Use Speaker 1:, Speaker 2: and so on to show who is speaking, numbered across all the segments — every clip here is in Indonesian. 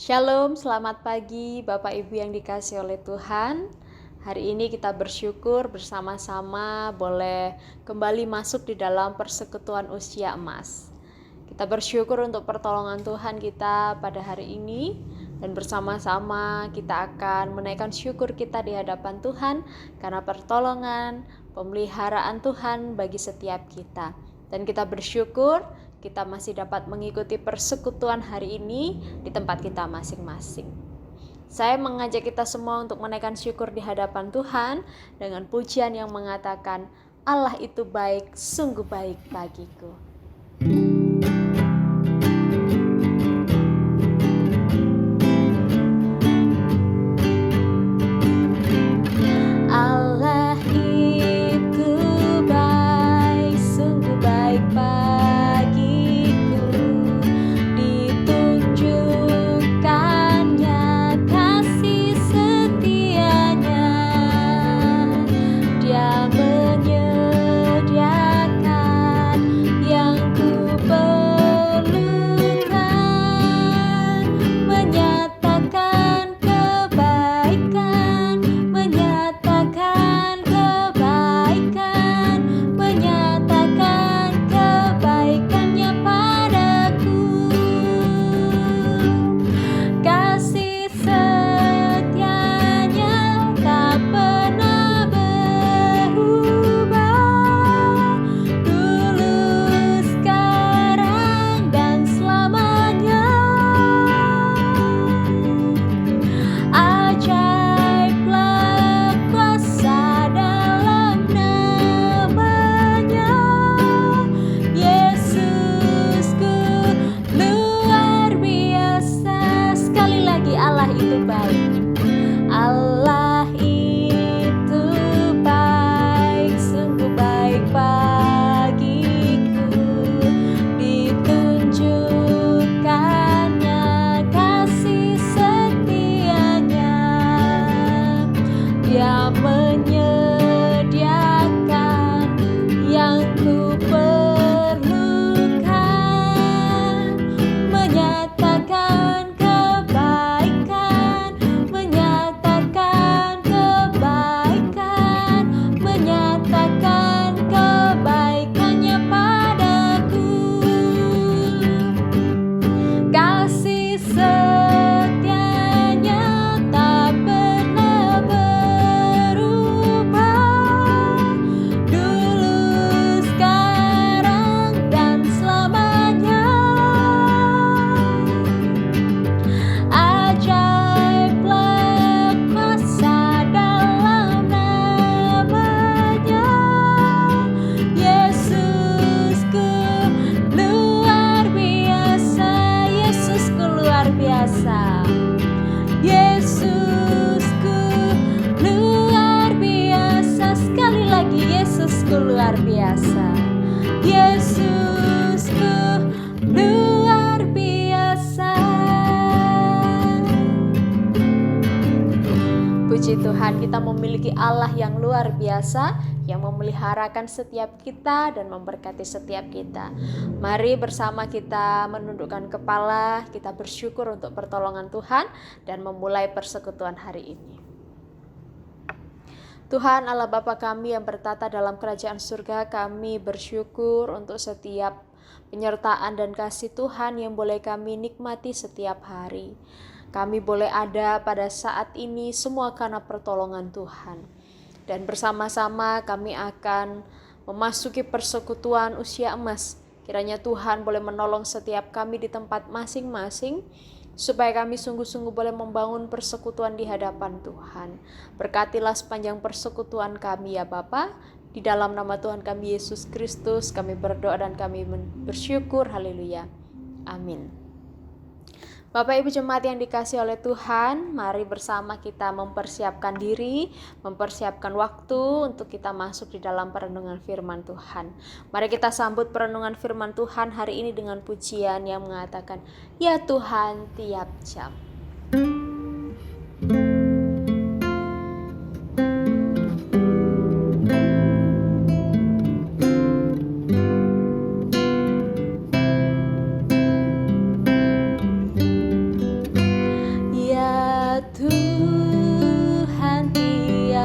Speaker 1: Shalom, selamat pagi Bapak Ibu yang dikasihi oleh Tuhan. Hari ini kita bersyukur bersama-sama boleh kembali masuk di dalam persekutuan usia emas. Kita bersyukur untuk pertolongan Tuhan kita pada hari ini, dan bersama-sama kita akan menaikkan syukur kita di hadapan Tuhan karena pertolongan, pemeliharaan Tuhan bagi setiap kita. Dan kita bersyukur kita masih dapat mengikuti persekutuan hari ini di tempat kita masing-masing. Saya mengajak kita semua untuk menaikkan syukur di hadapan Tuhan dengan pujian yang mengatakan, Allah itu baik, sungguh baik bagiku. Luar biasa, Yesusku luar biasa. Puji Tuhan, kita memiliki Allah yang luar biasa, yang memeliharakan setiap kita dan memberkati setiap kita. Mari bersama kita menundukkan kepala, kita bersyukur untuk pertolongan Tuhan dan memulai persekutuan hari ini. Tuhan Allah Bapa kami yang bertata dalam kerajaan surga, kami bersyukur untuk setiap penyertaan dan kasih Tuhan yang boleh kami nikmati setiap hari. Kami boleh ada pada saat ini semua karena pertolongan Tuhan. Dan bersama-sama kami akan memasuki persekutuan usia emas. Kiranya Tuhan boleh menolong setiap kami di tempat masing-masing, supaya kami sungguh-sungguh boleh membangun persekutuan di hadapan Tuhan. Berkatilah sepanjang persekutuan kami ya Bapa. Di dalam nama Tuhan kami Yesus Kristus kami berdoa dan kami bersyukur. Haleluya. Amin. Bapak Ibu jemaat yang dikasihi oleh Tuhan, mari bersama kita mempersiapkan diri, mempersiapkan waktu untuk kita masuk di dalam perenungan firman Tuhan. Mari kita sambut perenungan firman Tuhan hari ini dengan pujian yang mengatakan, Ya Tuhan tiap jam.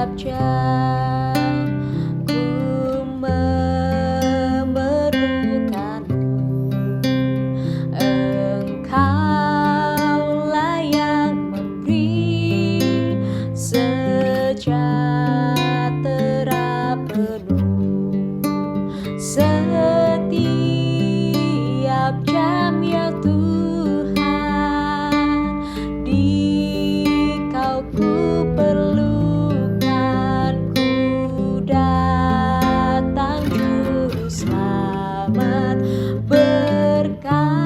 Speaker 1: setiap jam ku memerlukanmu. Engkaulah yang memberi sejahtera penuh setiap jam, ya Tuhan. Di Kau ku perlukan, ku datang juru selamat, berkatilah.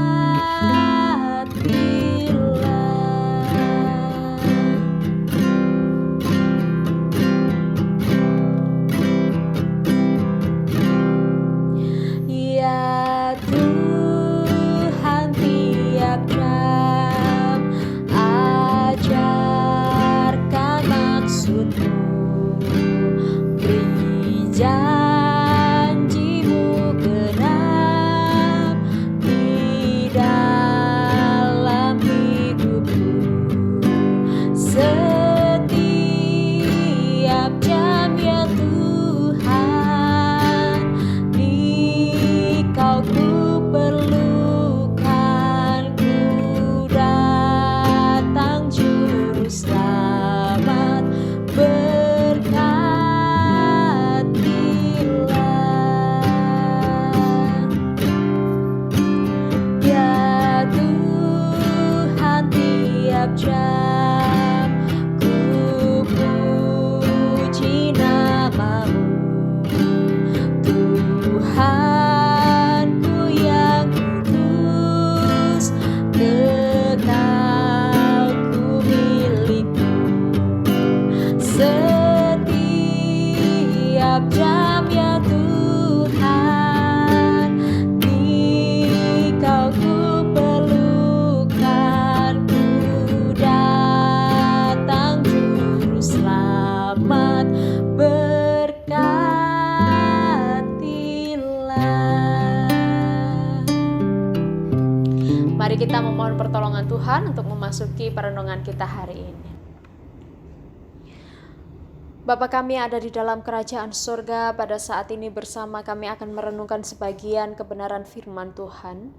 Speaker 1: Ya Tuhan, tiap jam ajarkan maksud-Mu, beri janji-Mu genap di dalam hidupku. Setiap jam, ya Tuhan, di Kau ku perlukan, ku datang juru selamat, berkatilah. Ya Tuhan, tiap jam ku puji nama-Mu, Tuhanku yang kudus, kekal ku milik-Mu. Setiap jam, ya Tuhan, di Kau ku perlukan, ku datang juru selamat, berkatilah. Mari kita memohon pertolongan Tuhan untuk memasuki perenungan kita hari ini. Bapa kami yang ada di dalam kerajaan surga, pada saat ini bersama kami akan merenungkan sebagian kebenaran firman Tuhan.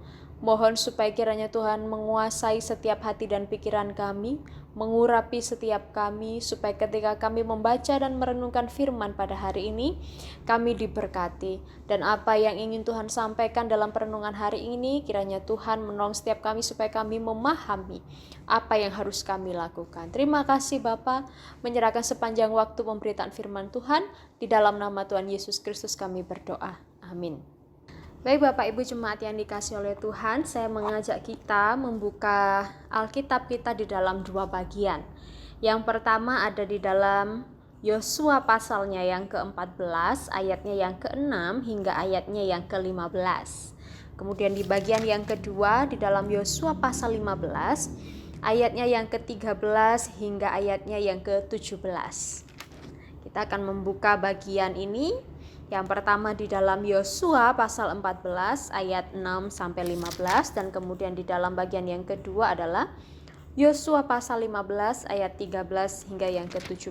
Speaker 1: Mohon supaya kiranya Tuhan menguasai setiap hati dan pikiran kami, mengurapi setiap kami, supaya ketika kami membaca dan merenungkan firman pada hari ini, kami diberkati. Dan apa yang ingin Tuhan sampaikan dalam perenungan hari ini, kiranya Tuhan menolong setiap kami supaya kami memahami apa yang harus kami lakukan. Terima kasih Bapa, menyerahkan sepanjang waktu pemberitaan firman Tuhan. Di dalam nama Tuhan Yesus Kristus kami berdoa. Amin. Baik Bapak Ibu Jemaat yang dikasihi oleh Tuhan, saya mengajak kita membuka Alkitab kita di dalam dua bagian. Yang pertama ada di dalam Yosua pasalnya yang ke-14, ayatnya yang ke-6 hingga ayatnya yang ke-15. Kemudian di bagian yang kedua di dalam Yosua pasal 15, ayatnya yang ke-13 hingga ayatnya yang ke-17. Kita akan membuka bagian ini. Yang pertama di dalam Yosua pasal 14 ayat 6 sampai 15, dan kemudian di dalam bagian yang kedua adalah Yosua pasal 15 ayat 13 hingga yang ke-17.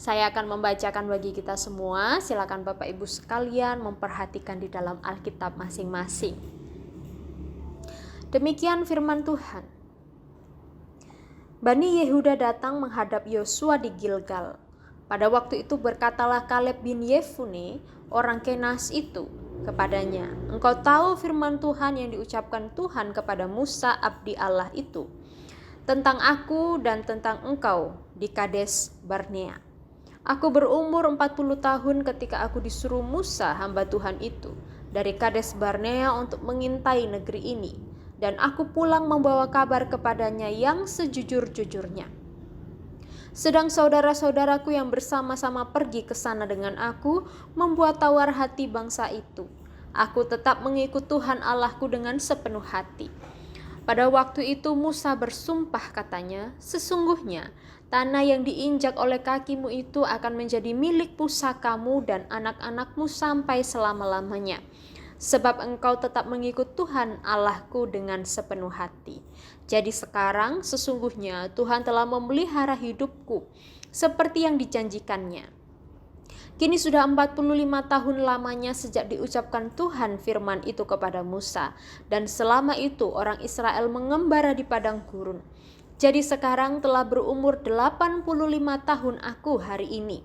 Speaker 1: Saya akan membacakan bagi kita semua. Silakan Bapak Ibu sekalian memperhatikan di dalam Alkitab masing-masing. Demikian firman Tuhan. Bani Yehuda datang menghadap Yosua di Gilgal. Pada waktu itu berkatalah Kaleb bin Yefune, orang Kenas itu, kepadanya, "Engkau tahu firman Tuhan yang diucapkan Tuhan kepada Musa abdi Allah itu, tentang aku dan tentang engkau di Kades Barnea. Aku berumur 40 tahun ketika aku disuruh Musa hamba Tuhan itu dari Kades Barnea untuk mengintai negeri ini, dan aku pulang membawa kabar kepadanya yang sejujur-jujurnya. Sedang saudara-saudaraku yang bersama-sama pergi ke sana dengan aku membuat tawar hati bangsa itu. Aku tetap mengikut Tuhan Allahku dengan sepenuh hati. Pada waktu itu Musa bersumpah katanya, sesungguhnya tanah yang diinjak oleh kakimu itu akan menjadi milik pusakamu dan anak-anakmu sampai selama-lamanya. Sebab engkau tetap mengikut Tuhan Allahku dengan sepenuh hati. Jadi sekarang sesungguhnya Tuhan telah memelihara hidupku seperti yang dijanjikannya. Kini sudah 45 tahun lamanya sejak diucapkan Tuhan firman itu kepada Musa, dan selama itu orang Israel mengembara di padang gurun. Jadi sekarang telah berumur 85 tahun aku hari ini.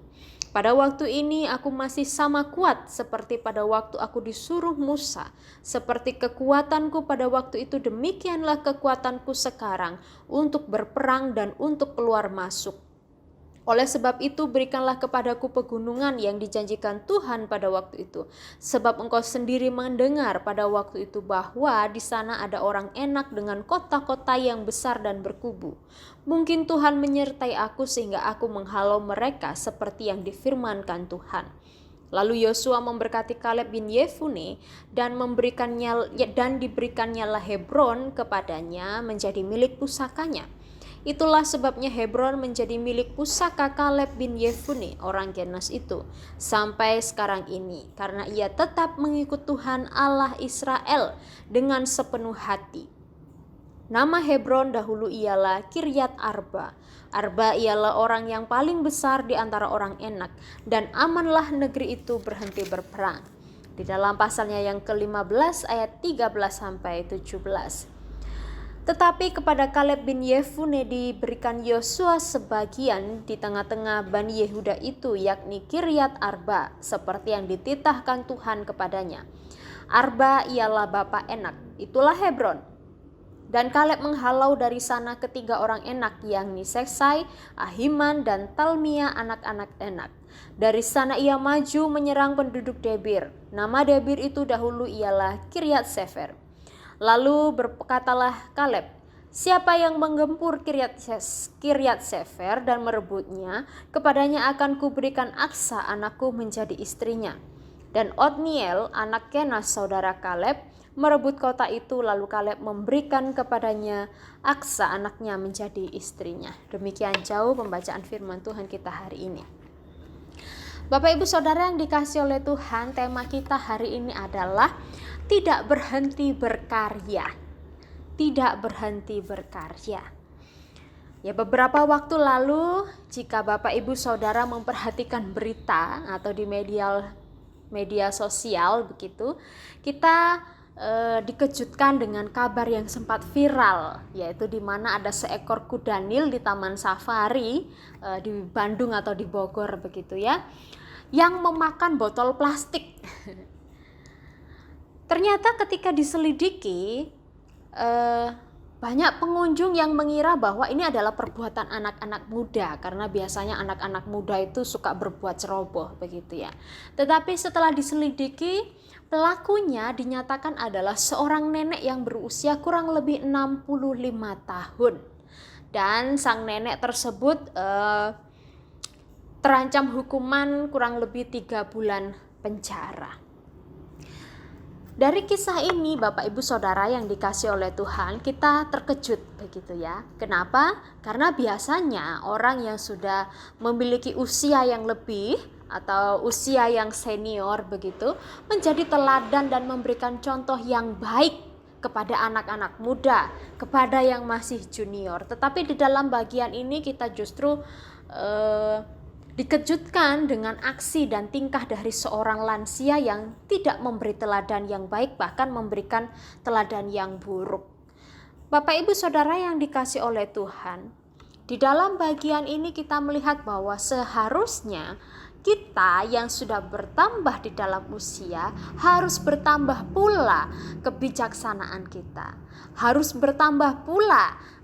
Speaker 1: Pada waktu ini aku masih sama kuat seperti pada waktu aku disuruh Musa. Seperti kekuatanku pada waktu itu, demikianlah kekuatanku sekarang untuk berperang dan untuk keluar masuk. Oleh sebab itu berikanlah kepadaku pegunungan yang dijanjikan Tuhan pada waktu itu. Sebab engkau sendiri mendengar pada waktu itu bahwa di sana ada orang Enak dengan kota-kota yang besar dan berkubu. Mungkin Tuhan menyertai aku sehingga aku menghalau mereka seperti yang difirmankan Tuhan. Lalu Yosua memberkati Kaleb bin Yefune dan diberikannya Hebron kepadanya menjadi milik pusakanya. Itulah sebabnya Hebron menjadi milik pusaka Kaleb bin Yefune orang Kenas itu sampai sekarang ini, karena ia tetap mengikut Tuhan Allah Israel dengan sepenuh hati. Nama Hebron dahulu ialah Kiryat Arba. Arba ialah orang yang paling besar di antara orang Enak, dan amanlah negeri itu berhenti berperang. Di dalam pasalnya yang ke-15 ayat 13 sampai 17. Tetapi kepada Kaleb bin Yefune diberikan Yosua sebagian di tengah-tengah Bani Yehuda itu, yakni Kiryat Arba, seperti yang dititahkan Tuhan kepadanya. Arba ialah bapa Enak, itulah Hebron. Dan Kaleb menghalau dari sana ketiga orang Enak, yakni Seksai, Ahiman, dan Talmia anak-anak Enak. Dari sana ia maju menyerang penduduk Debir. Nama Debir itu dahulu ialah Kiryat Sefer. Lalu berkatalah Kaleb, siapa yang menggempur Kiryat Sefer dan merebutnya, kepadanya akan kuberikan Aksa anakku menjadi istrinya. Dan Otniel anak Kenas saudara Kaleb merebut kota itu, lalu Kaleb memberikan kepadanya Aksa anaknya menjadi istrinya. Demikian jauh pembacaan firman Tuhan kita hari ini. Bapak Ibu Saudara yang dikasihi oleh Tuhan, tema kita hari ini adalah tidak berhenti berkarya. Tidak berhenti berkarya. Ya, beberapa waktu lalu jika Bapak Ibu Saudara memperhatikan berita atau di media sosial begitu, kita dikejutkan dengan kabar yang sempat viral, yaitu di mana ada seekor kuda Nil di Taman Safari di Bandung atau di Bogor begitu ya, yang memakan botol plastik. Ternyata ketika diselidiki, banyak pengunjung yang mengira bahwa ini adalah perbuatan anak-anak muda, karena biasanya anak-anak muda itu suka berbuat ceroboh begitu ya. Tetapi setelah diselidiki, pelakunya dinyatakan adalah seorang nenek yang berusia kurang lebih 65 tahun. Dan sang nenek tersebut terancam hukuman kurang lebih 3 bulan penjara. Dari kisah ini Bapak Ibu Saudara yang dikasihi oleh Tuhan, kita terkejut begitu ya. Kenapa? Karena biasanya orang yang sudah memiliki usia yang lebih atau usia yang senior begitu menjadi teladan dan memberikan contoh yang baik kepada anak-anak muda, kepada yang masih junior. Tetapi di dalam bagian ini kita justru dikejutkan dengan aksi dan tingkah dari seorang lansia yang tidak memberi teladan yang baik, bahkan memberikan teladan yang buruk. Bapak Ibu Saudara yang dikasihi oleh Tuhan, di dalam bagian ini kita melihat bahwa seharusnya kita yang sudah bertambah di dalam usia harus bertambah pula kebijaksanaan kita, harus bertambah pula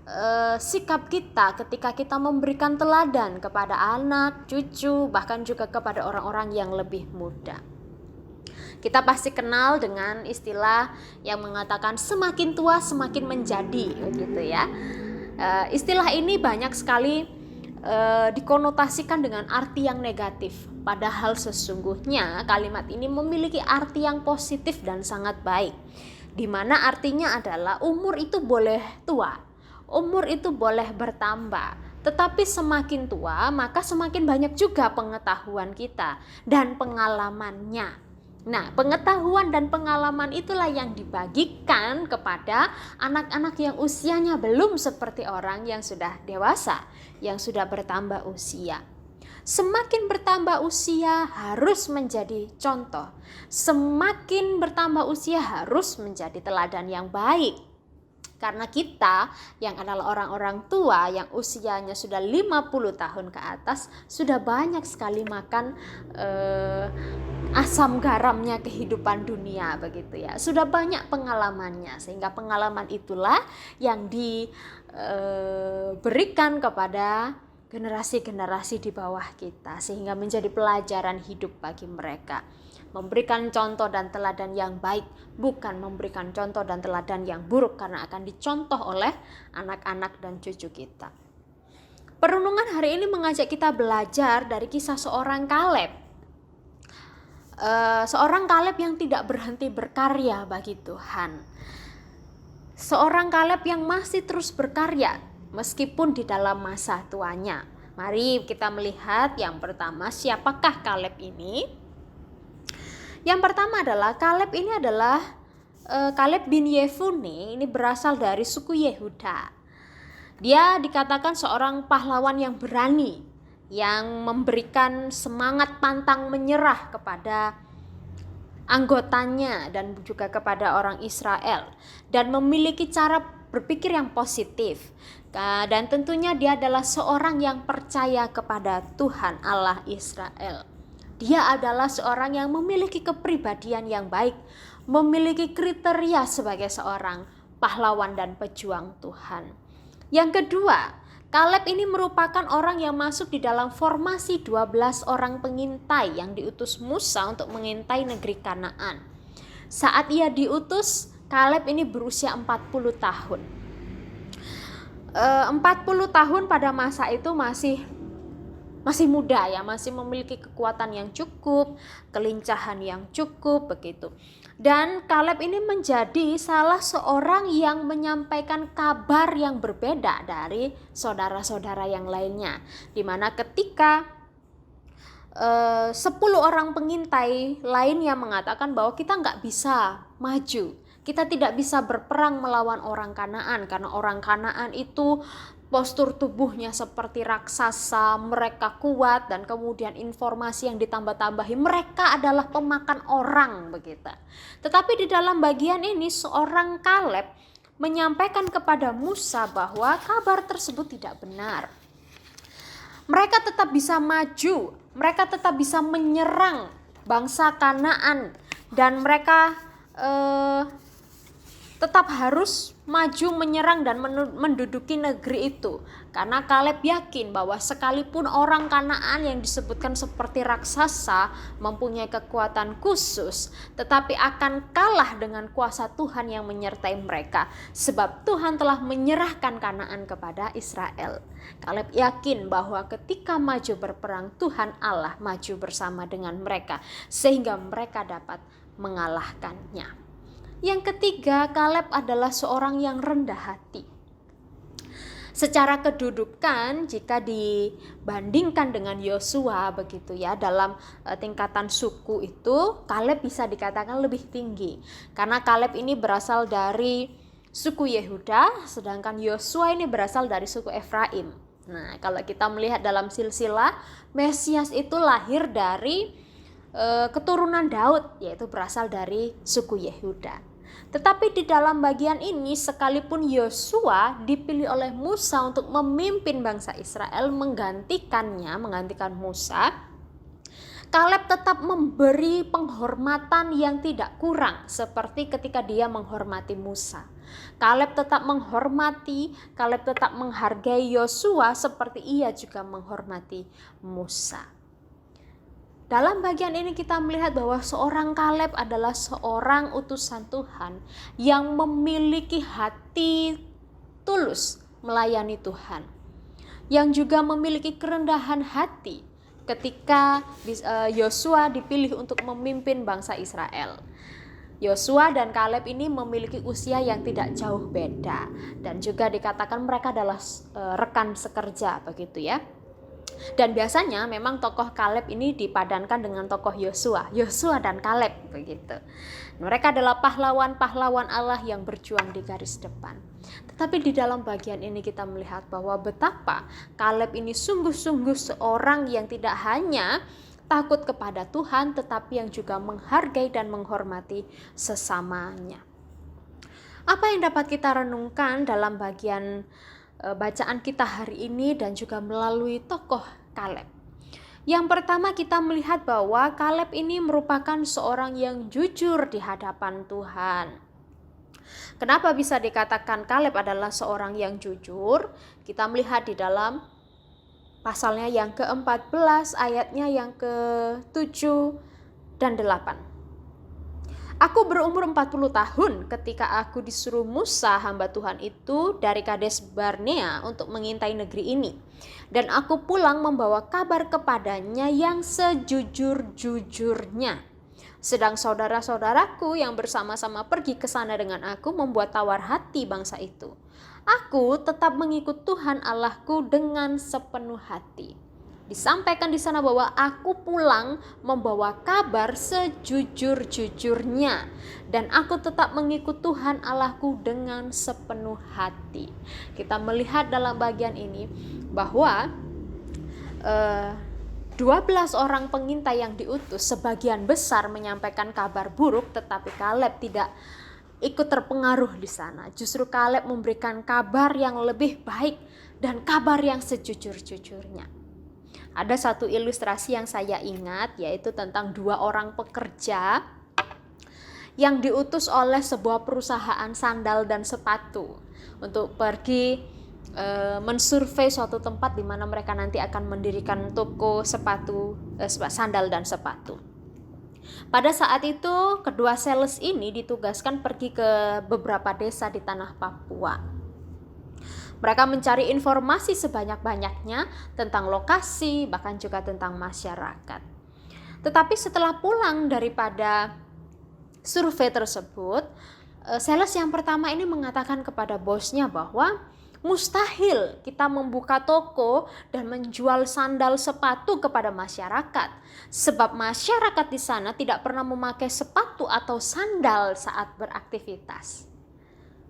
Speaker 1: sikap kita ketika kita memberikan teladan kepada anak, cucu, bahkan juga kepada orang-orang yang lebih muda. Kita pasti kenal dengan istilah yang mengatakan semakin tua semakin menjadi, begitu ya. Istilah ini banyak sekali dikonotasikan dengan arti yang negatif. Padahal sesungguhnya kalimat ini memiliki arti yang positif dan sangat baik. Di mana artinya adalah umur itu boleh tua. Umur itu boleh bertambah, tetapi semakin tua maka semakin banyak juga pengetahuan kita dan pengalamannya. Nah, pengetahuan dan pengalaman itulah yang dibagikan kepada anak-anak yang usianya belum seperti orang yang sudah dewasa, yang sudah bertambah usia. Semakin bertambah usia harus menjadi contoh. Semakin bertambah usia harus menjadi teladan yang baik. Karena kita yang adalah orang-orang tua yang usianya sudah 50 tahun ke atas sudah banyak sekali makan asam garamnya kehidupan dunia begitu ya. Sudah banyak pengalamannya, sehingga pengalaman itulah yang diberikan kepada generasi-generasi di bawah kita, sehingga menjadi pelajaran hidup bagi mereka. Memberikan contoh dan teladan yang baik, bukan memberikan contoh dan teladan yang buruk, karena akan dicontoh oleh anak-anak dan cucu kita. Perenungan hari ini mengajak kita belajar dari kisah seorang Kaleb. Seorang Kaleb yang tidak berhenti berkarya bagi Tuhan. Seorang Kaleb yang masih terus berkarya meskipun di dalam masa tuanya. Mari kita melihat yang pertama, siapakah Kaleb ini? Yang pertama adalah Kaleb ini adalah Kaleb bin Yefune, ini berasal dari suku Yehuda. Dia dikatakan seorang pahlawan yang berani, yang memberikan semangat pantang menyerah kepada anggotanya dan juga kepada orang Israel, dan memiliki cara berpikir yang positif. Dan tentunya dia adalah seorang yang percaya kepada Tuhan Allah Israel. Dia adalah seorang yang memiliki kepribadian yang baik, memiliki kriteria sebagai seorang pahlawan dan pejuang Tuhan. Yang kedua, Kaleb ini merupakan orang yang masuk di dalam formasi 12 orang pengintai yang diutus Musa untuk mengintai negeri Kanaan. Saat ia diutus, Kaleb ini berusia 40 tahun. 40 tahun pada masa itu masih muda ya, masih memiliki kekuatan yang cukup, kelincahan yang cukup begitu. Dan Kaleb ini menjadi salah seorang yang menyampaikan kabar yang berbeda dari saudara-saudara yang lainnya, di mana ketika 10 orang pengintai lainnya mengatakan bahwa kita nggak bisa maju, kita tidak bisa berperang melawan orang Kanaan, karena orang Kanaan itu postur tubuhnya seperti raksasa, mereka kuat, dan kemudian informasi yang ditambah-tambahi, mereka adalah pemakan orang begitu. Tetapi di dalam bagian ini seorang Kaleb menyampaikan kepada Musa bahwa kabar tersebut tidak benar. Mereka tetap bisa maju, mereka tetap bisa menyerang bangsa Kanaan, dan mereka tetap harus maju menyerang dan menduduki negeri itu. Karena Kaleb yakin bahwa sekalipun orang Kanaan yang disebutkan seperti raksasa mempunyai kekuatan khusus, tetapi akan kalah dengan kuasa Tuhan yang menyertai mereka, sebab Tuhan telah menyerahkan Kanaan kepada Israel. Kaleb yakin bahwa ketika maju berperang, Tuhan Allah maju bersama dengan mereka, sehingga mereka dapat mengalahkannya. Yang ketiga, Kaleb adalah seorang yang rendah hati. Secara kedudukan, jika dibandingkan dengan Yosua begitu ya, dalam tingkatan suku itu Kaleb bisa dikatakan lebih tinggi, karena Kaleb ini berasal dari suku Yehuda, sedangkan Yosua ini berasal dari suku Efraim. Nah, kalau kita melihat dalam silsilah, Mesias itu lahir dari keturunan Daud, yaitu berasal dari suku Yehuda. Tetapi di dalam bagian ini, sekalipun Yosua dipilih oleh Musa untuk memimpin bangsa Israel, menggantikan Musa, Kaleb tetap memberi penghormatan yang tidak kurang seperti ketika dia menghormati Musa. Kaleb tetap menghormati, Kaleb tetap menghargai Yosua seperti ia juga menghormati Musa. Dalam bagian ini kita melihat bahwa seorang Kaleb adalah seorang utusan Tuhan yang memiliki hati tulus melayani Tuhan, yang juga memiliki kerendahan hati ketika Yosua dipilih untuk memimpin bangsa Israel. Yosua dan Kaleb ini memiliki usia yang tidak jauh beda, dan juga dikatakan mereka adalah rekan sekerja begitu ya. Dan biasanya memang tokoh Kaleb ini dipadankan dengan tokoh Yosua dan Kaleb begitu. Mereka adalah pahlawan-pahlawan Allah yang berjuang di garis depan. Tetapi di dalam bagian ini kita melihat bahwa betapa Kaleb ini sungguh-sungguh seorang yang tidak hanya takut kepada Tuhan, tetapi yang juga menghargai dan menghormati sesamanya. Apa yang dapat kita renungkan dalam bagian bacaan kita hari ini dan juga melalui tokoh Kaleb? Yang pertama, kita melihat bahwa Kaleb ini merupakan seorang yang jujur di hadapan Tuhan. Kenapa bisa dikatakan Kaleb adalah seorang yang jujur? Kita melihat di dalam pasalnya yang ke-14, ayatnya yang ke-7 dan 8. Aku berumur 40 tahun ketika aku disuruh Musa hamba Tuhan itu dari Kades Barnea untuk mengintai negeri ini. Dan aku pulang membawa kabar kepadanya yang sejujur-jujurnya. Sedang saudara-saudaraku yang bersama-sama pergi ke sana dengan aku membuat tawar hati bangsa itu. Aku tetap mengikut Tuhan Allahku dengan sepenuh hati. Disampaikan di sana bahwa aku pulang membawa kabar sejujur-jujurnya dan aku tetap mengikut Tuhan Allahku dengan sepenuh hati. Kita melihat dalam bagian ini bahwa 12 orang pengintai yang diutus sebagian besar menyampaikan kabar buruk, tetapi Kaleb tidak ikut terpengaruh di sana. Justru Kaleb memberikan kabar yang lebih baik dan kabar yang sejujur-jujurnya. Ada satu ilustrasi yang saya ingat, yaitu tentang 2 orang pekerja yang diutus oleh sebuah perusahaan sandal dan sepatu untuk pergi mensurvei suatu tempat di mana mereka nanti akan mendirikan toko sepatu, sandal dan sepatu. Pada saat itu kedua sales ini ditugaskan pergi ke beberapa desa di tanah Papua. Mereka mencari informasi sebanyak-banyaknya tentang lokasi, bahkan juga tentang masyarakat. Tetapi setelah pulang daripada survei tersebut, sales yang pertama ini mengatakan kepada bosnya bahwa mustahil kita membuka toko dan menjual sandal sepatu kepada masyarakat. Sebab masyarakat di sana tidak pernah memakai sepatu atau sandal saat beraktivitas.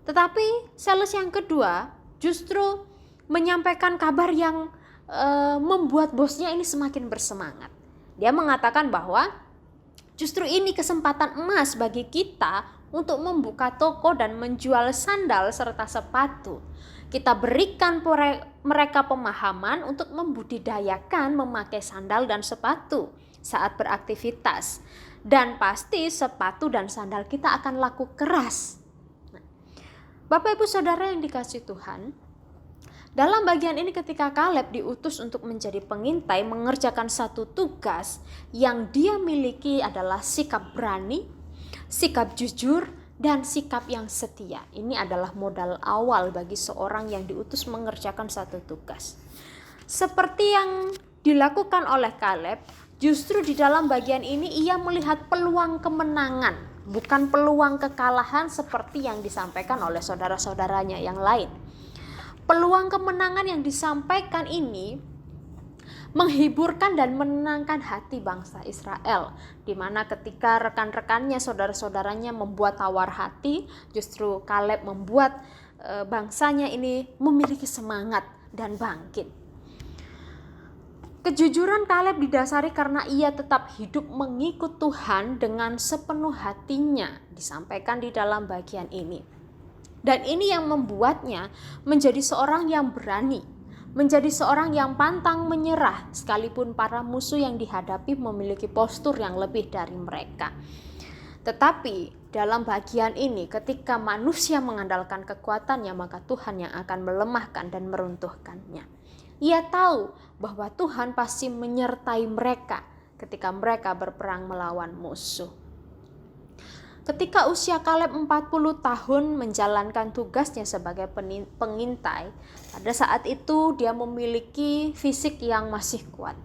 Speaker 1: Tetapi sales yang kedua justru menyampaikan kabar yang membuat bosnya ini semakin bersemangat. Dia mengatakan bahwa justru ini kesempatan emas bagi kita untuk membuka toko dan menjual sandal serta sepatu. Kita berikan mereka pemahaman untuk membudidayakan memakai sandal dan sepatu saat beraktivitas. Dan pasti sepatu dan sandal kita akan laku keras. Bapak Ibu Saudara yang dikasihi Tuhan, dalam bagian ini ketika Kaleb diutus untuk menjadi pengintai mengerjakan satu tugas yang dia miliki adalah sikap berani, sikap jujur, dan sikap yang setia. Ini adalah modal awal bagi seorang yang diutus mengerjakan satu tugas. Seperti yang dilakukan oleh Kaleb, justru di dalam bagian ini ia melihat peluang kemenangan, bukan peluang kekalahan seperti yang disampaikan oleh saudara-saudaranya yang lain. Peluang kemenangan yang disampaikan ini menghiburkan dan menenangkan hati bangsa Israel, di mana ketika rekan-rekannya, saudara-saudaranya membuat tawar hati, justru Kaleb membuat bangsanya ini memiliki semangat dan bangkit. Kejujuran Kaleb didasari karena ia tetap hidup mengikut Tuhan dengan sepenuh hatinya, disampaikan di dalam bagian ini. Dan ini yang membuatnya menjadi seorang yang berani, menjadi seorang yang pantang menyerah sekalipun para musuh yang dihadapi memiliki postur yang lebih dari mereka. Tetapi dalam bagian ini ketika manusia mengandalkan kekuatannya, maka Tuhan yang akan melemahkan dan meruntuhkannya. Ia tahu bahwa Tuhan pasti menyertai mereka ketika mereka berperang melawan musuh. Ketika usia Kaleb 40 tahun menjalankan tugasnya sebagai pengintai, pada saat itu dia memiliki fisik yang masih kuat,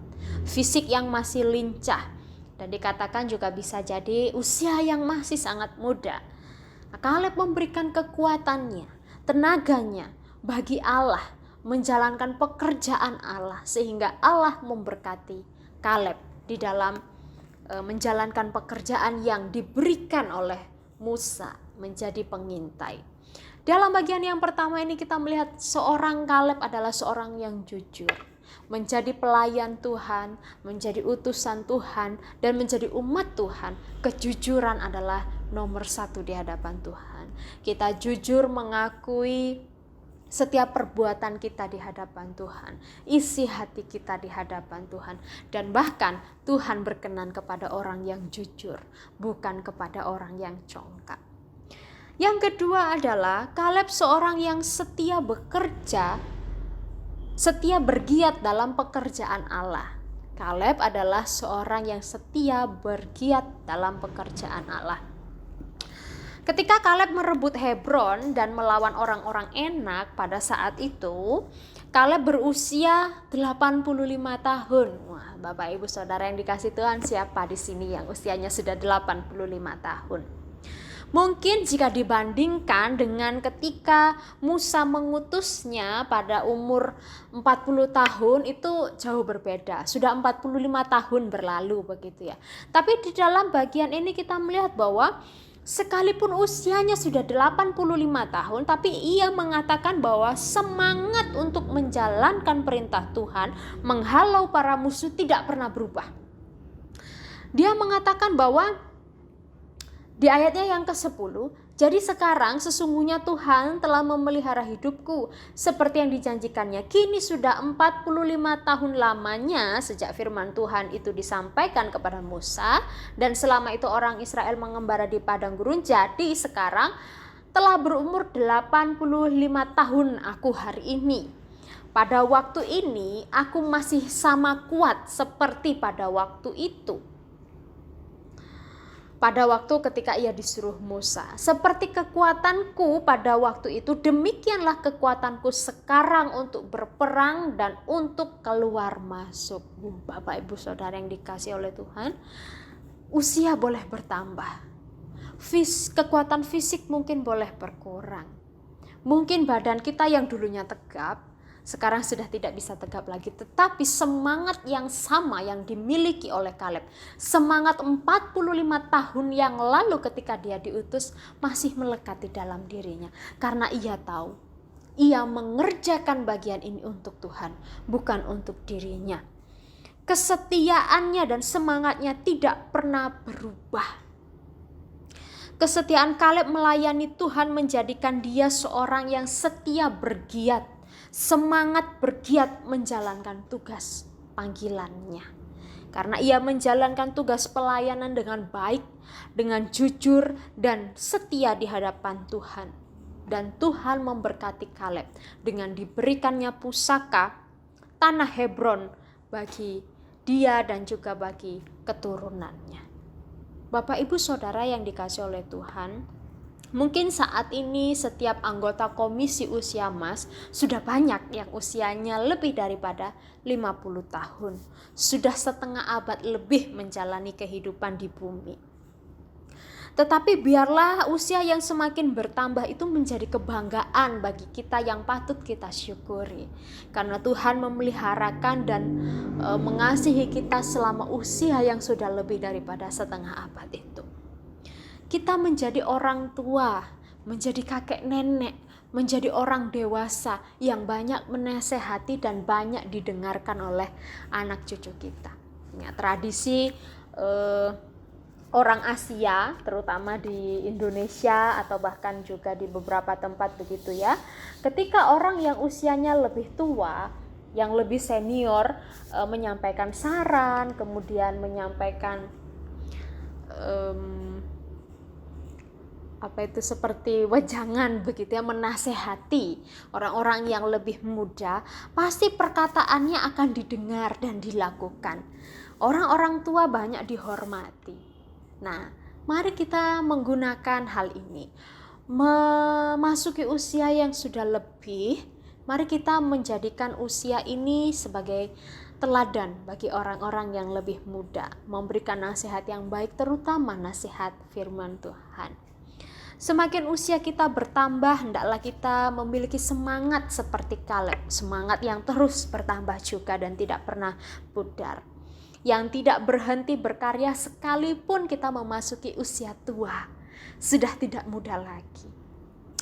Speaker 1: fisik yang masih lincah, dan dikatakan juga bisa jadi usia yang masih sangat muda. Kaleb memberikan kekuatannya, tenaganya bagi Allah, menjalankan pekerjaan Allah, sehingga Allah memberkati Kaleb di dalam menjalankan pekerjaan yang diberikan oleh Musa menjadi pengintai. Dalam bagian yang pertama ini kita melihat seorang Kaleb adalah seorang yang jujur, menjadi pelayan Tuhan, menjadi utusan Tuhan, dan menjadi umat Tuhan. Kejujuran adalah nomor satu di hadapan Tuhan. Kita jujur mengakui setiap perbuatan kita di hadapan Tuhan, isi hati kita di hadapan Tuhan, dan bahkan Tuhan berkenan kepada orang yang jujur, bukan kepada orang yang congkak. Yang kedua adalah Kaleb seorang yang setia bekerja, setia bergiat dalam pekerjaan Allah. Kaleb adalah seorang yang setia bergiat dalam pekerjaan Allah. Ketika Kaleb merebut Hebron dan melawan orang-orang Enak pada saat itu, Kaleb berusia 85 tahun. Wah, Bapak Ibu Saudara yang dikasih Tuhan, siapa di sini yang usianya sudah 85 tahun? Mungkin jika dibandingkan dengan ketika Musa mengutusnya pada umur 40 tahun itu jauh berbeda. Sudah 45 tahun berlalu begitu ya. Tapi di dalam bagian ini kita melihat bahwa sekalipun usianya sudah 85 tahun, tapi ia mengatakan bahwa semangat untuk menjalankan perintah Tuhan, menghalau para musuh tidak pernah berubah. Dia mengatakan bahwa di ayatnya yang ke-10, jadi sekarang sesungguhnya Tuhan telah memelihara hidupku seperti yang dijanjikannya. Kini sudah 45 tahun lamanya sejak firman Tuhan itu disampaikan kepada Musa, dan selama itu orang Israel mengembara di padang gurun. Jadi sekarang telah berumur 85 tahun aku hari ini. Pada waktu ini aku masih sama kuat seperti pada waktu itu. Pada waktu ketika ia disuruh Musa, seperti kekuatanku pada waktu itu, demikianlah kekuatanku sekarang untuk berperang dan untuk keluar masuk. Bapak Ibu Saudara yang dikasih oleh Tuhan, usia boleh bertambah, kekuatan fisik mungkin boleh berkurang. Mungkin badan kita yang dulunya tegap, sekarang sudah tidak bisa tegap lagi, tetapi semangat yang sama yang dimiliki oleh Kaleb, semangat 45 tahun yang lalu ketika dia diutus, masih melekat di dalam dirinya. Karena ia tahu, ia mengerjakan bagian ini untuk Tuhan, bukan untuk dirinya. Kesetiaannya dan semangatnya tidak pernah berubah. Kesetiaan Kaleb melayani Tuhan menjadikan dia seorang yang setia bergiat, semangat bergiat menjalankan tugas panggilannya. Karena ia menjalankan tugas pelayanan dengan baik, dengan jujur dan setia di hadapan Tuhan. Dan Tuhan memberkati Kaleb dengan diberikannya pusaka tanah Hebron bagi dia dan juga bagi keturunannya. Bapak Ibu Saudara yang dikasih oleh Tuhan, mungkin saat ini setiap anggota komisi usia emas sudah banyak yang usianya lebih daripada 50 tahun. Sudah setengah abad lebih menjalani kehidupan di bumi. Tetapi biarlah usia yang semakin bertambah itu menjadi kebanggaan bagi kita yang patut kita syukuri. Karena Tuhan memeliharakan dan mengasihi kita selama usia yang sudah lebih daripada setengah abad itu. Kita menjadi orang tua, menjadi kakek nenek, menjadi orang dewasa yang banyak menasehati dan banyak didengarkan oleh anak cucu kita. Ya, tradisi orang Asia, terutama di Indonesia atau bahkan juga di beberapa tempat begitu ya. Ketika orang yang usianya lebih tua, yang lebih senior menyampaikan saran, kemudian menyampaikan seperti wejangan begitu ya, menasehati orang-orang yang lebih muda, pasti perkataannya akan didengar dan dilakukan. Orang-orang tua banyak dihormati. Nah, mari kita menggunakan hal ini. Memasuki usia yang sudah lebih, mari kita menjadikan usia ini sebagai teladan bagi orang-orang yang lebih muda, memberikan nasihat yang baik, terutama nasihat firman Tuhan. Semakin usia kita bertambah, hendaklah kita memiliki semangat seperti Kaleb, semangat yang terus bertambah juga dan tidak pernah pudar, yang tidak berhenti berkarya sekalipun kita memasuki usia tua, sudah tidak muda lagi.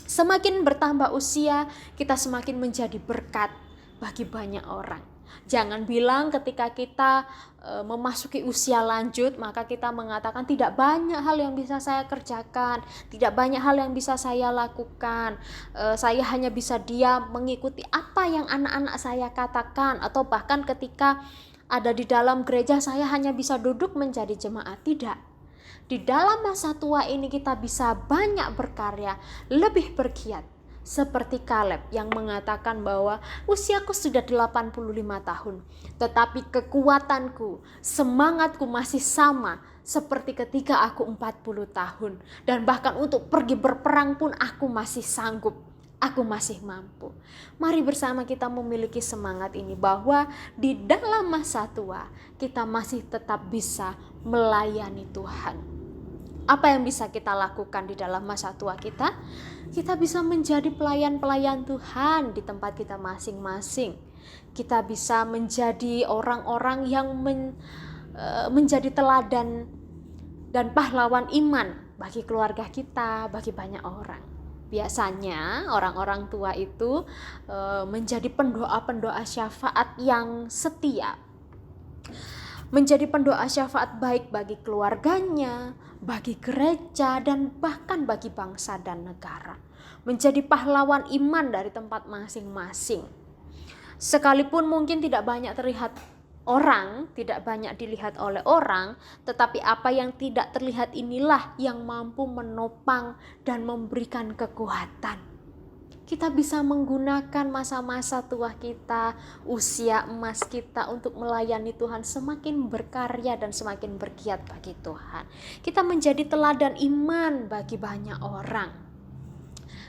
Speaker 1: Semakin bertambah usia, kita semakin menjadi berkat bagi banyak orang. Jangan bilang ketika kita memasuki usia lanjut, maka kita mengatakan tidak banyak hal yang bisa saya kerjakan, tidak banyak hal yang bisa saya lakukan, saya hanya bisa diam mengikuti apa yang anak-anak saya katakan, atau bahkan ketika ada di dalam gereja saya hanya bisa duduk menjadi jemaat. Tidak. Di dalam masa tua ini kita bisa banyak berkarya, lebih bergiat. Seperti Kaleb yang mengatakan bahwa usiaku sudah 85 tahun, tetapi kekuatanku, semangatku masih sama seperti ketika aku 40 tahun. Dan bahkan untuk pergi berperang pun aku masih sanggup, aku masih mampu. Mari bersama kita memiliki semangat ini, bahwa di dalam masa tua kita masih tetap bisa melayani Tuhan. Apa yang bisa kita lakukan di dalam masa tua kita? Kita bisa menjadi pelayan-pelayan Tuhan di tempat kita masing-masing. Kita bisa menjadi orang-orang yang menjadi teladan dan pahlawan iman bagi keluarga kita, bagi banyak orang. Biasanya orang-orang tua itu menjadi pendoa-pendoa syafaat yang setia, menjadi pendoa syafaat baik bagi keluarganya, bagi gereja, dan bahkan bagi bangsa dan negara. Menjadi pahlawan iman dari tempat masing-masing. Sekalipun mungkin tidak banyak terlihat orang, tidak banyak dilihat oleh orang, tetapi apa yang tidak terlihat inilah yang mampu menopang dan memberikan kekuatan. Kita bisa menggunakan masa-masa tua kita, usia emas kita untuk melayani Tuhan, semakin berkarya dan semakin bergiat bagi Tuhan. Kita menjadi teladan iman bagi banyak orang.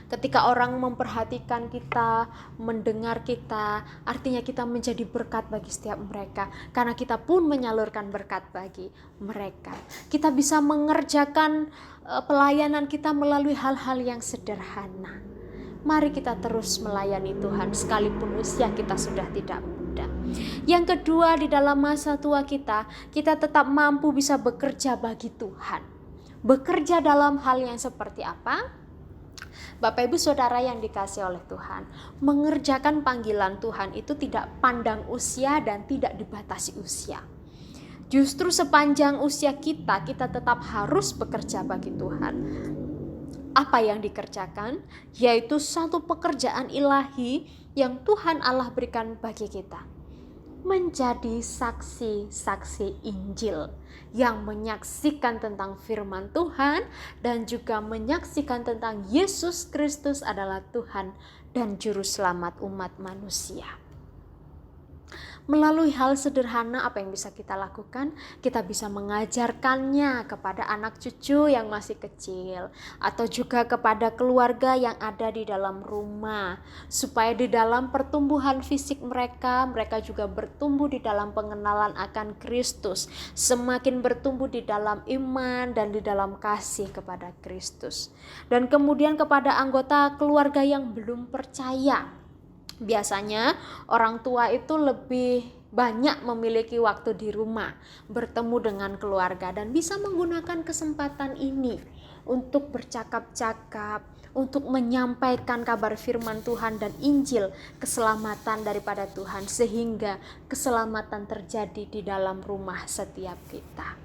Speaker 1: Ketika orang memperhatikan kita, mendengar kita, artinya kita menjadi berkat bagi setiap mereka, karena kita pun menyalurkan berkat bagi mereka. Kita bisa mengerjakan pelayanan kita melalui hal-hal yang sederhana. Mari kita terus melayani Tuhan sekalipun usia kita sudah tidak muda. Yang kedua, di dalam masa tua kita tetap mampu bisa bekerja bagi Tuhan. Bekerja dalam hal yang seperti apa? Bapak Ibu Saudara yang dikasihi oleh Tuhan, mengerjakan panggilan Tuhan itu tidak pandang usia dan tidak dibatasi usia. Justru sepanjang usia kita tetap harus bekerja bagi Tuhan. Apa yang dikerjakan? Yaitu satu pekerjaan ilahi yang Tuhan Allah berikan bagi kita. Menjadi saksi-saksi Injil yang menyaksikan tentang firman Tuhan dan juga menyaksikan tentang Yesus Kristus adalah Tuhan dan Juru Selamat umat manusia. Melalui hal sederhana apa yang bisa kita lakukan? Kita bisa mengajarkannya kepada anak cucu yang masih kecil, atau juga kepada keluarga yang ada di dalam rumah, supaya di dalam pertumbuhan fisik mereka juga bertumbuh di dalam pengenalan akan Kristus, semakin bertumbuh di dalam iman dan di dalam kasih kepada Kristus. Dan kemudian kepada anggota keluarga yang belum percaya. Biasanya orang tua itu lebih banyak memiliki waktu di rumah, bertemu dengan keluarga, dan bisa menggunakan kesempatan ini untuk bercakap-cakap, untuk menyampaikan kabar firman Tuhan dan Injil, keselamatan daripada Tuhan, sehingga keselamatan terjadi di dalam rumah setiap kita.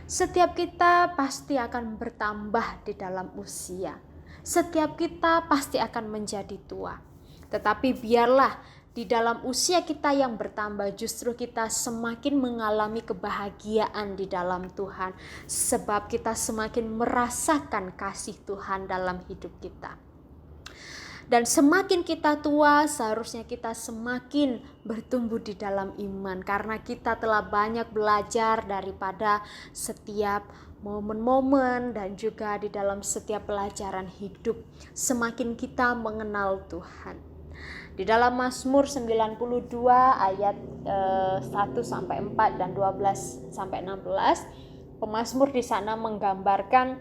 Speaker 1: Setiap kita pasti akan bertambah di dalam usia. Setiap kita pasti akan menjadi tua. Tetapi biarlah di dalam usia kita yang bertambah justru kita semakin mengalami kebahagiaan di dalam Tuhan, sebab kita semakin merasakan kasih Tuhan dalam hidup kita. Dan semakin kita tua, seharusnya kita semakin bertumbuh di dalam iman, karena kita telah banyak belajar daripada setiap momen-momen dan juga di dalam setiap pelajaran hidup. Semakin kita mengenal Tuhan. Di dalam Mazmur 92 ayat 1-4 dan 12-16, pemazmur di sana menggambarkan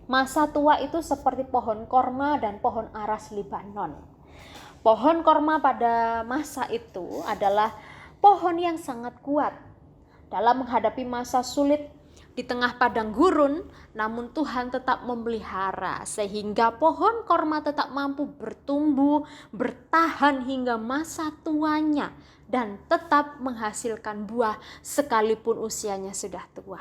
Speaker 1: Masa tua itu seperti pohon korma dan pohon aras Libanon. Pohon korma pada masa itu adalah pohon yang sangat kuat dalam menghadapi masa sulit di tengah padang gurun, namun Tuhan tetap memelihara sehingga pohon korma tetap mampu bertumbuh, bertahan hingga masa tuanya dan tetap menghasilkan buah sekalipun usianya sudah tua.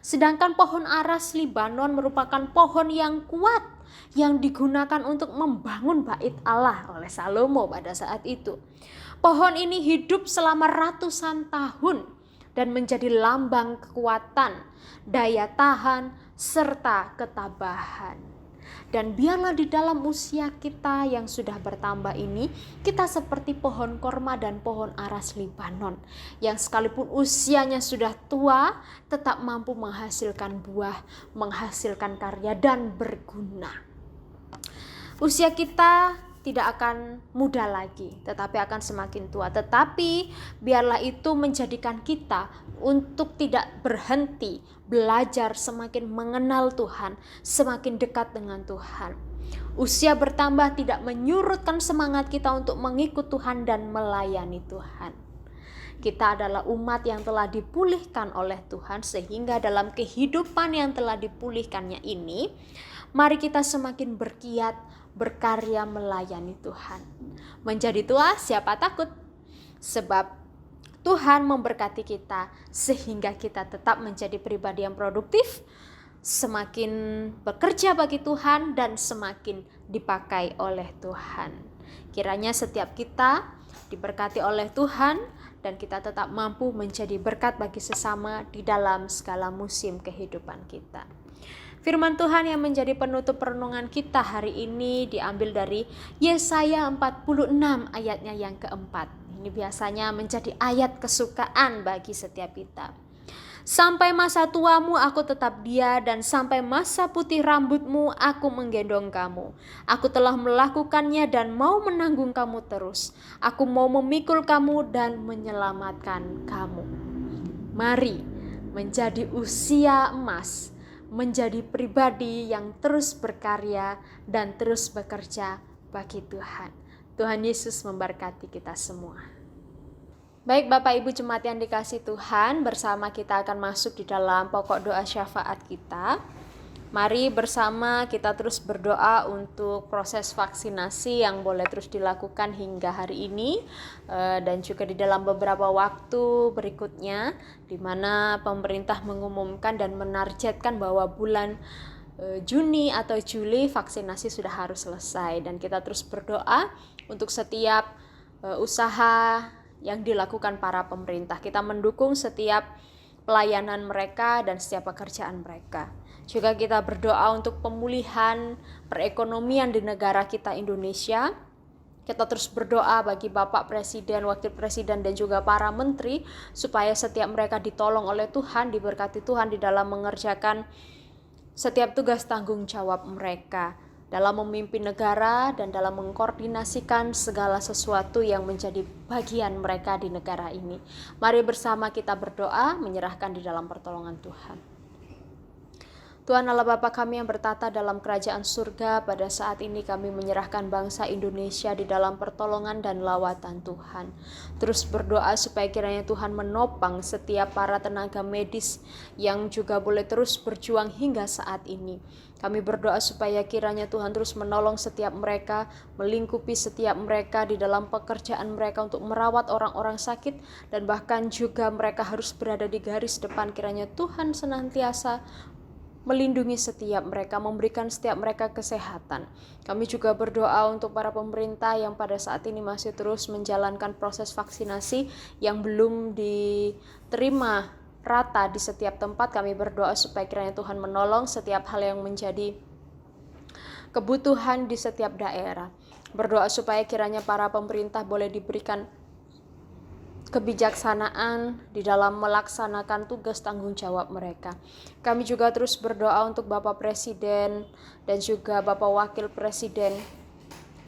Speaker 1: Sedangkan pohon aras Libanon merupakan pohon yang kuat yang digunakan untuk membangun bait Allah oleh Salomo pada saat itu. Pohon ini hidup selama ratusan tahun dan menjadi lambang kekuatan, daya tahan, serta ketabahan. Dan biarlah di dalam usia kita yang sudah bertambah ini, kita seperti pohon korma dan pohon aras Libanon, yang sekalipun usianya sudah tua, tetap mampu menghasilkan buah, menghasilkan karya dan berguna. Usia kita tidak akan muda lagi, tetapi akan semakin tua. Tetapi biarlah itu menjadikan kita untuk tidak berhenti belajar, semakin mengenal Tuhan, semakin dekat dengan Tuhan. Usia bertambah tidak menyurutkan semangat kita untuk mengikut Tuhan dan melayani Tuhan. Kita adalah umat yang telah dipulihkan oleh Tuhan, sehingga dalam kehidupan yang telah dipulihkannya ini, mari kita semakin berkiat, berkarya melayani Tuhan. Menjadi tua siapa takut? Sebab Tuhan memberkati kita sehingga kita tetap menjadi pribadi yang produktif, semakin bekerja bagi Tuhan dan semakin dipakai oleh Tuhan. Kiranya setiap kita diberkati oleh Tuhan dan kita tetap mampu menjadi berkat bagi sesama di dalam segala musim kehidupan kita. Firman Tuhan yang menjadi penutup renungan kita hari ini diambil dari Yesaya 46 ayatnya yang keempat. Ini biasanya menjadi ayat kesukaan bagi setiap kita. Sampai masa tuamu aku tetap dia, dan sampai masa putih rambutmu aku menggendong kamu. Aku telah melakukannya dan mau menanggung kamu terus. Aku mau memikul kamu dan menyelamatkan kamu. Mari menjadi usia emas, menjadi pribadi yang terus berkarya dan terus bekerja bagi Tuhan. Tuhan Yesus memberkati kita semua. Baik Bapak Ibu Jemaat yang dikasihi Tuhan, bersama kita akan masuk di dalam pokok doa syafaat kita. Mari bersama kita terus berdoa untuk proses vaksinasi yang boleh terus dilakukan hingga hari ini dan juga di dalam beberapa waktu berikutnya, di mana pemerintah mengumumkan dan menargetkan bahwa bulan Juni atau Juli vaksinasi sudah harus selesai, dan kita terus berdoa untuk setiap usaha yang dilakukan para pemerintah. Kita mendukung setiap pelayanan mereka dan setiap pekerjaan mereka. Juga kita berdoa untuk pemulihan perekonomian di negara kita Indonesia. Kita terus berdoa bagi Bapak Presiden, Wakil Presiden dan juga para menteri, supaya setiap mereka ditolong oleh Tuhan, diberkati Tuhan di dalam mengerjakan setiap tugas tanggung jawab mereka dalam memimpin negara dan dalam mengkoordinasikan segala sesuatu yang menjadi bagian mereka di negara ini. Mari bersama kita berdoa, menyerahkan di dalam pertolongan Tuhan. Tuhan Allah Bapa kami yang bertata dalam kerajaan surga, pada saat ini kami menyerahkan bangsa Indonesia di dalam pertolongan dan lawatan Tuhan. Terus berdoa supaya kiranya Tuhan menopang setiap para tenaga medis yang juga boleh terus berjuang hingga saat ini. Kami berdoa supaya kiranya Tuhan terus menolong setiap mereka, melingkupi setiap mereka di dalam pekerjaan mereka untuk merawat orang-orang sakit, dan bahkan juga mereka harus berada di garis depan. Kiranya Tuhan senantiasa melindungi setiap mereka, memberikan setiap mereka kesehatan. Kami juga berdoa untuk para pemerintah yang pada saat ini masih terus menjalankan proses vaksinasi yang belum diterima rata di setiap tempat. Kami berdoa supaya kiranya Tuhan menolong setiap hal yang menjadi kebutuhan di setiap daerah. Berdoa supaya kiranya para pemerintah boleh diberikan kebijaksanaan di dalam melaksanakan tugas tanggung jawab mereka. Kami juga terus berdoa untuk Bapak Presiden dan juga Bapak Wakil Presiden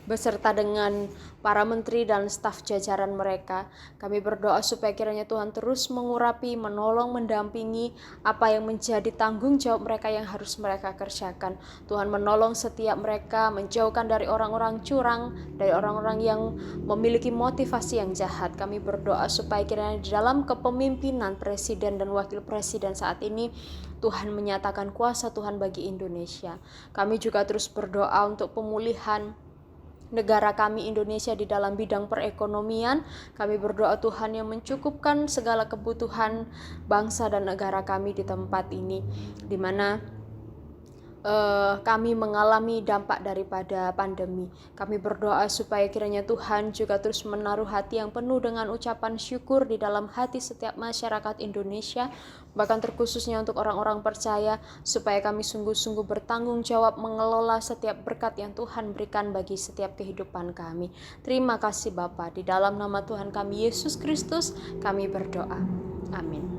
Speaker 1: beserta dengan para menteri dan staf jajaran mereka. Kami berdoa supaya kiranya Tuhan terus mengurapi, menolong, mendampingi apa yang menjadi tanggung jawab mereka yang harus mereka kerjakan. Tuhan menolong setiap mereka, menjauhkan dari orang-orang curang, dari orang-orang yang memiliki motivasi yang jahat. Kami berdoa supaya kiranya di dalam kepemimpinan Presiden dan Wakil Presiden saat ini, Tuhan menyatakan kuasa Tuhan bagi Indonesia. Kami juga terus berdoa untuk pemulihan negara kami Indonesia di dalam bidang perekonomian. Kami berdoa Tuhan yang mencukupkan segala kebutuhan bangsa dan negara kami di tempat ini, di mana kami mengalami dampak daripada pandemi. Kami berdoa supaya kiranya Tuhan juga terus menaruh hati yang penuh dengan ucapan syukur di dalam hati setiap masyarakat Indonesia, bahkan terkhususnya untuk orang-orang percaya, supaya kami sungguh-sungguh bertanggung jawab mengelola setiap berkat yang Tuhan berikan bagi setiap kehidupan kami. Terima kasih Bapa, di dalam nama Tuhan kami Yesus Kristus kami berdoa. Amin.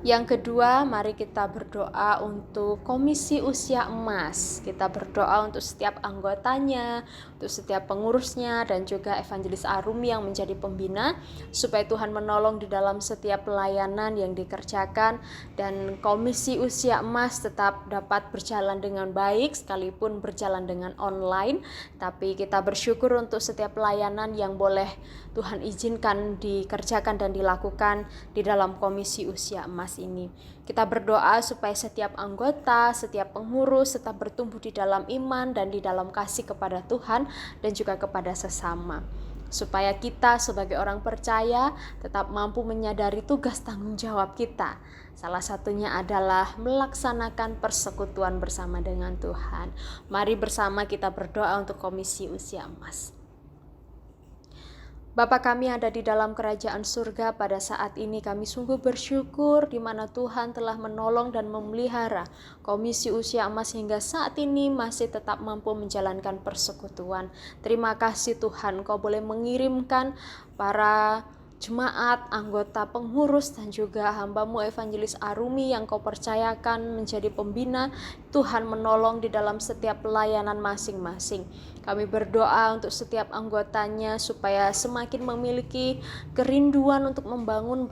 Speaker 1: Yang kedua, mari kita berdoa untuk Komisi Usia Emas. Kita berdoa untuk setiap anggotanya, untuk setiap pengurusnya, dan juga Evangelis Arumi yang menjadi pembina, supaya Tuhan menolong di dalam setiap pelayanan yang dikerjakan, dan Komisi Usia Emas tetap dapat berjalan dengan baik, sekalipun berjalan dengan online. Tapi kita bersyukur untuk setiap pelayanan yang boleh Tuhan izinkan dikerjakan dan dilakukan di dalam Komisi Usia Emas ini. Kita berdoa supaya setiap anggota, setiap pengurus tetap bertumbuh di dalam iman dan di dalam kasih kepada Tuhan dan juga kepada sesama, supaya kita sebagai orang percaya tetap mampu menyadari tugas tanggung jawab kita. Salah satunya adalah melaksanakan persekutuan bersama dengan Tuhan. Mari bersama kita berdoa untuk Komisi Usia Emas. Bapa kami ada di dalam kerajaan surga, pada saat ini kami sungguh bersyukur di mana Tuhan telah menolong dan memelihara Komisi Usia Emas hingga saat ini masih tetap mampu menjalankan persekutuan. Terima kasih Tuhan, Kau boleh mengirimkan para jemaat, anggota pengurus, dan juga hamba-Mu Evangelis Arumi yang Kau percayakan menjadi pembina. Tuhan menolong di dalam setiap pelayanan masing-masing. Kami berdoa untuk setiap anggotanya supaya semakin memiliki kerinduan untuk membangun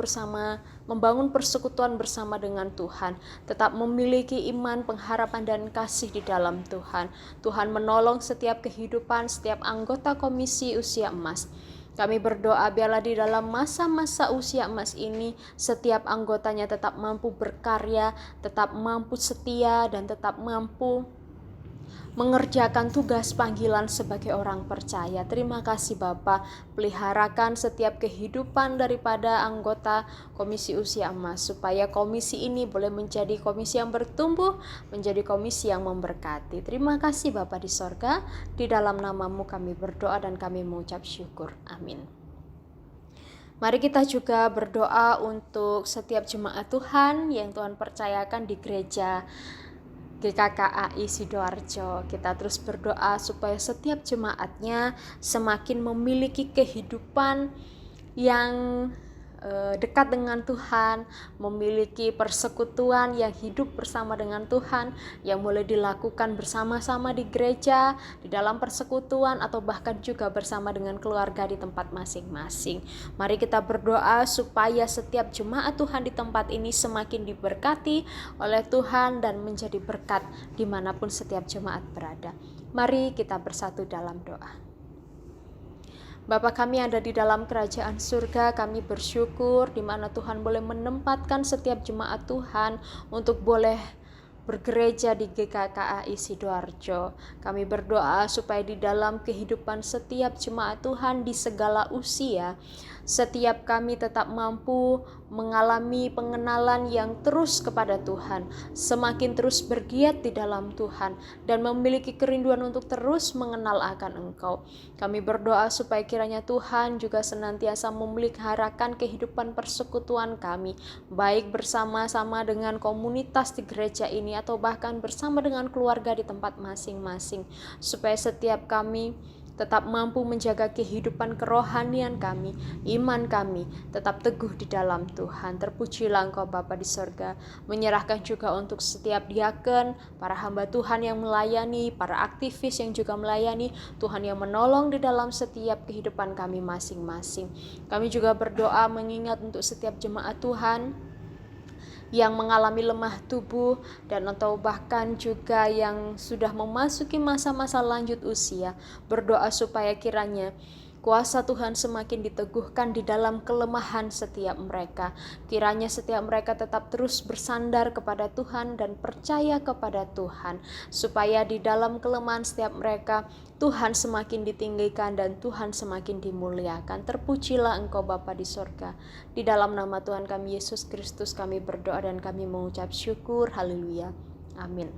Speaker 1: persekutuan bersama dengan Tuhan, tetap memiliki iman, pengharapan, dan kasih di dalam Tuhan. Tuhan menolong setiap kehidupan setiap anggota Komisi Usia Emas. Kami berdoa biarlah di dalam masa-masa usia emas ini setiap anggotanya tetap mampu berkarya, tetap mampu setia, dan tetap mampu mengerjakan tugas panggilan sebagai orang percaya. Terima kasih Bapa, peliharakan setiap kehidupan daripada anggota Komisi Usia Emas, supaya komisi ini boleh menjadi komisi yang bertumbuh, menjadi komisi yang memberkati. Terima kasih Bapa di sorga, di dalam nama-Mu kami berdoa dan kami mengucap syukur. Amin. Mari kita juga berdoa untuk setiap jemaat Tuhan yang Tuhan percayakan di gereja GKKAI Sidoarjo. Kita terus berdoa supaya setiap jemaatnya semakin memiliki kehidupan yang dekat dengan Tuhan, memiliki persekutuan yang hidup bersama dengan Tuhan, yang boleh dilakukan bersama-sama di gereja, di dalam persekutuan, atau bahkan juga bersama dengan keluarga di tempat masing-masing. Mari kita berdoa supaya setiap jemaat Tuhan di tempat ini semakin diberkati oleh Tuhan dan menjadi berkat dimanapun setiap jemaat berada. Mari kita bersatu dalam doa. Bapa kami ada di dalam kerajaan surga, kami bersyukur di mana Tuhan boleh menempatkan setiap jemaat Tuhan untuk boleh bergereja di GKKAI Sidoarjo. Kami berdoa supaya di dalam kehidupan setiap jemaat Tuhan di segala usia, setiap kami tetap mampu mengalami pengenalan yang terus kepada Tuhan, semakin terus bergiat di dalam Tuhan, dan memiliki kerinduan untuk terus mengenal akan Engkau. Kami berdoa supaya kiranya Tuhan juga senantiasa memeliharakan kehidupan persekutuan kami, baik bersama-sama dengan komunitas di gereja ini atau bahkan bersama dengan keluarga di tempat masing-masing, supaya setiap kami tetap mampu menjaga kehidupan kerohanian kami, iman kami tetap teguh di dalam Tuhan. Terpujilah Engkau Bapa di sorga. Menyerahkan juga untuk setiap diaken, para hamba Tuhan yang melayani, para aktivis yang juga melayani, Tuhan yang menolong di dalam setiap kehidupan kami masing-masing. Kami juga berdoa mengingat untuk setiap jemaat Tuhan yang mengalami lemah tubuh dan atau bahkan juga yang sudah memasuki masa-masa lanjut usia. Berdoa supaya kiranya kuasa Tuhan semakin diteguhkan di dalam kelemahan setiap mereka. Kiranya setiap mereka tetap terus bersandar kepada Tuhan dan percaya kepada Tuhan, supaya di dalam kelemahan setiap mereka Tuhan semakin ditinggikan dan Tuhan semakin dimuliakan. Terpujilah Engkau Bapa di sorga. Di dalam nama Tuhan kami Yesus Kristus kami berdoa dan kami mengucap syukur. Haleluya. Amin.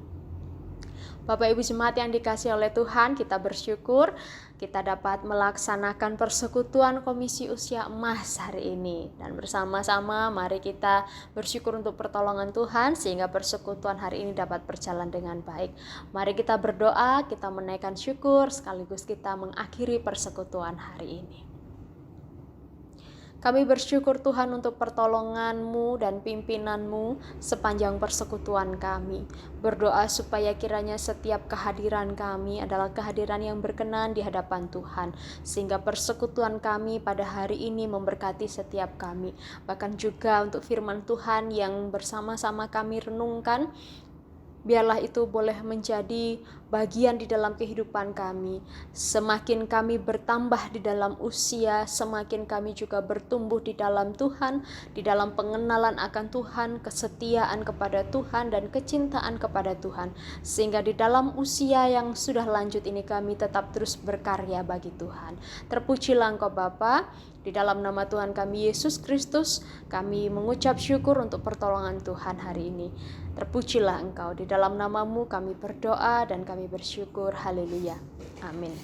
Speaker 1: Bapak Ibu Jemaat yang dikasihi oleh Tuhan, kita bersyukur kita dapat melaksanakan persekutuan Komisi Usia Emas hari ini. Dan bersama-sama mari kita bersyukur untuk pertolongan Tuhan sehingga persekutuan hari ini dapat berjalan dengan baik. Mari kita berdoa, kita menaikkan syukur sekaligus kita mengakhiri persekutuan hari ini. Kami bersyukur Tuhan untuk pertolongan-Mu dan pimpinan-Mu sepanjang persekutuan kami. Berdoa supaya kiranya setiap kehadiran kami adalah kehadiran yang berkenan di hadapan Tuhan. Sehingga persekutuan kami pada hari ini memberkati setiap kami. Bahkan juga untuk firman Tuhan yang bersama-sama kami renungkan, biarlah itu boleh menjadi bagian di dalam kehidupan kami. Semakin kami bertambah di dalam usia, semakin kami juga bertumbuh di dalam Tuhan, di dalam pengenalan akan Tuhan, kesetiaan kepada Tuhan, dan kecintaan kepada Tuhan. Sehingga di dalam usia yang sudah lanjut ini kami tetap terus berkarya bagi Tuhan. Terpujilah Engkau Bapa. Di dalam nama Tuhan kami Yesus Kristus, kami mengucap syukur untuk pertolongan Tuhan hari ini. Terpujilah Engkau. Di dalam nama-Mu kami berdoa dan kami bersyukur. Haleluya. Amin.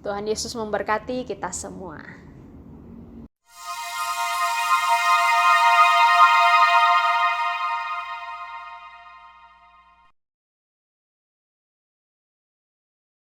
Speaker 1: Tuhan Yesus memberkati kita semua.